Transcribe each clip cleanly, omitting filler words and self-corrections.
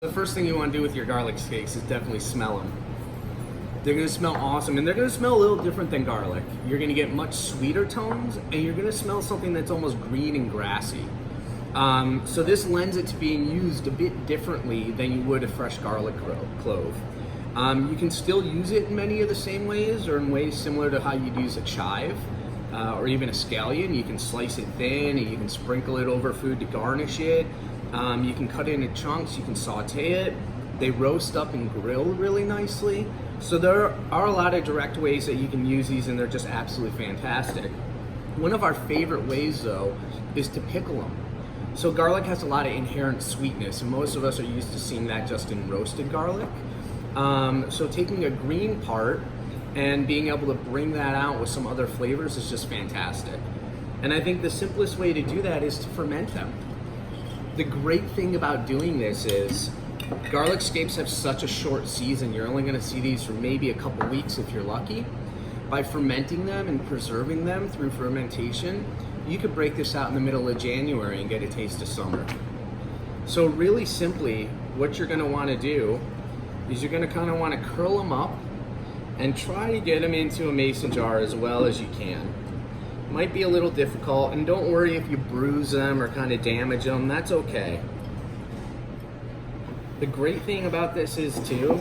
The first thing you want to do with your garlic scapes is definitely smell them. They're going to smell awesome, and they're going to smell a little different than garlic. You're going to get much sweeter tones, and you're going to smell something that's almost green and grassy. So this lends it to being used a bit differently than you would a fresh garlic clove. You can still use it in many of the same ways, or in ways similar to how you'd use a chive, or even a scallion. You can slice it thin, and you can sprinkle it over food to garnish it. You can cut it into chunks, you can saute it. They roast up and grill really nicely. So there are a lot of direct ways that you can use these, and they're just absolutely fantastic. One of our favorite ways though is to pickle them. So garlic has a lot of inherent sweetness, and most of us are used to seeing that just in roasted garlic. So taking a green part and being able to bring that out with some other flavors is just fantastic. And I think the simplest way to do that is to ferment them. The great thing about doing this is garlic scapes have such a short season. You're only going to see these for maybe a couple weeks if you're lucky. By fermenting them and preserving them through fermentation, you could break this out in the middle of January and get a taste of summer. So really simply, what you're going to want to do is you're going to kind of want to curl them up and try to get them into a mason jar as well as you can. Might be a little difficult, and don't worry if you bruise them or kind of damage them, that's okay. The great thing about this is too,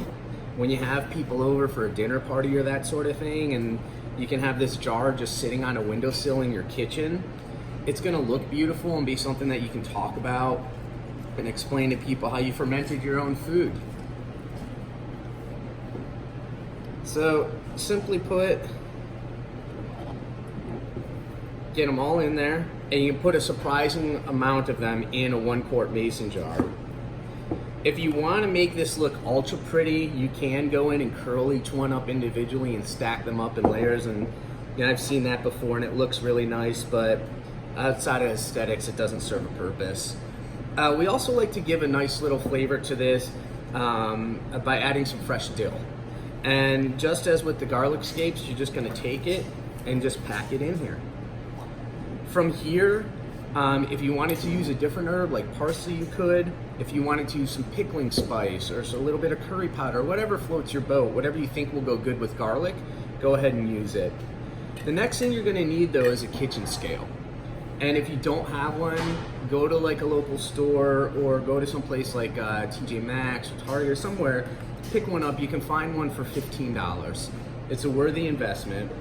when you have people over for a dinner party or that sort of thing, and you can have this jar just sitting on a windowsill in your kitchen, it's gonna look beautiful and be something that you can talk about and explain to people how you fermented your own food. So simply put, get them all in there, and you can put a surprising amount of them in a 1-quart mason jar. If you want to make this look ultra pretty, you can go in and curl each one up individually and stack them up in layers, and you know, I've seen that before and it looks really nice, but outside of aesthetics it doesn't serve a purpose. We also like to give a nice little flavor to this by adding some fresh dill. And just as with the garlic scapes, you're just going to take it and just pack it in here. From here, if you wanted to use a different herb like parsley, you could. If you wanted to use some pickling spice or a little bit of curry powder, whatever floats your boat, whatever you think will go good with garlic, go ahead and use it. The next thing you're going to need though is a kitchen scale. And if you don't have one, go to like a local store or go to some place like TJ Maxx or Target or somewhere, pick one up. You can find one for $15. It's a worthy investment.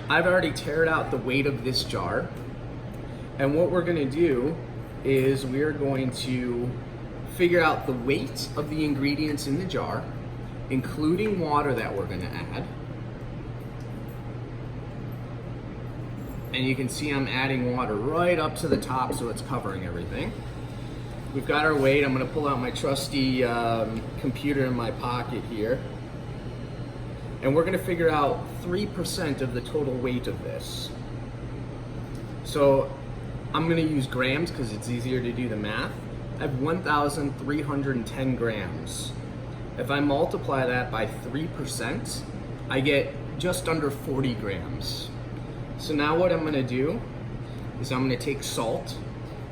I've already tared out the weight of this jar, and what we're going to do is we're going to figure out the weight of the ingredients in the jar, including water that we're going to add. And you can see I'm adding water right up to the top so it's covering everything. We've got our weight. I'm going to pull out my trusty computer in my pocket here. And we're going to figure out 3% of the total weight of this. So I'm going to use grams because it's easier to do the math. I have 1,310 grams. If I multiply that by 3%, I get just under 40 grams. So now what I'm going to do is I'm going to take salt.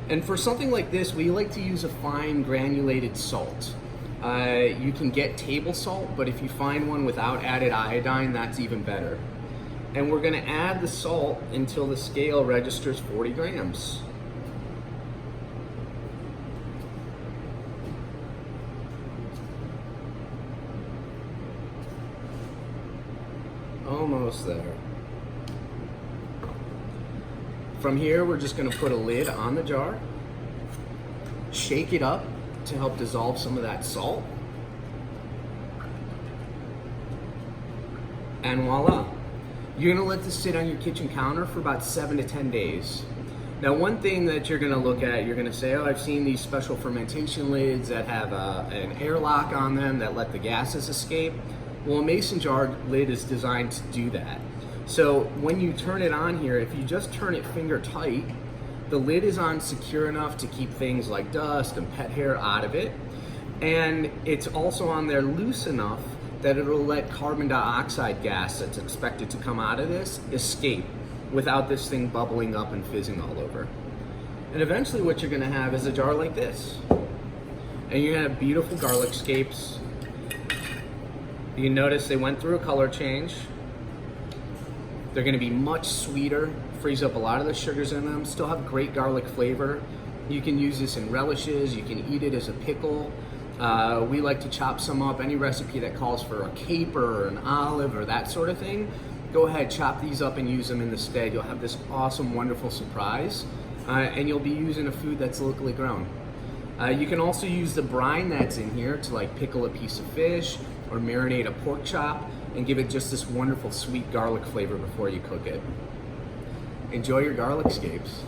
And for something like this, we like to use a fine granulated salt. You can get table salt, but if you find one without added iodine, that's even better. And we're going to add the salt until the scale registers 40 grams. Almost there. From here, we're just going to put a lid on the jar, shake it up to help dissolve some of that salt, and voila. You're going to let this sit on your kitchen counter for about 7 to 10 days. Now, one thing that you're going to look at, you're going to say, oh, I've seen these special fermentation lids that have an airlock on them that let the gases escape. Well, a mason jar lid is designed to do that. So when you turn it on here, if you just turn it finger tight, the lid is on secure enough to keep things like dust and pet hair out of it. And it's also on there loose enough that it'll let carbon dioxide gas that's expected to come out of this escape without this thing bubbling up and fizzing all over. And eventually what you're going to have is a jar like this. And you're gonna have beautiful garlic scapes. You can notice they went through a color change. They're gonna be much sweeter, freeze up a lot of the sugars in them, still have great garlic flavor. You can use this in relishes, you can eat it as a pickle. We like to chop some up. Any recipe that calls for a caper or an olive or that sort of thing, go ahead, chop these up and use them in the stead. You'll have this awesome, wonderful surprise, and you'll be using a food that's locally grown. You can also use the brine that's in here to like pickle a piece of fish or marinate a pork chop and give it just this wonderful sweet garlic flavor before you cook it. Enjoy your garlic scapes.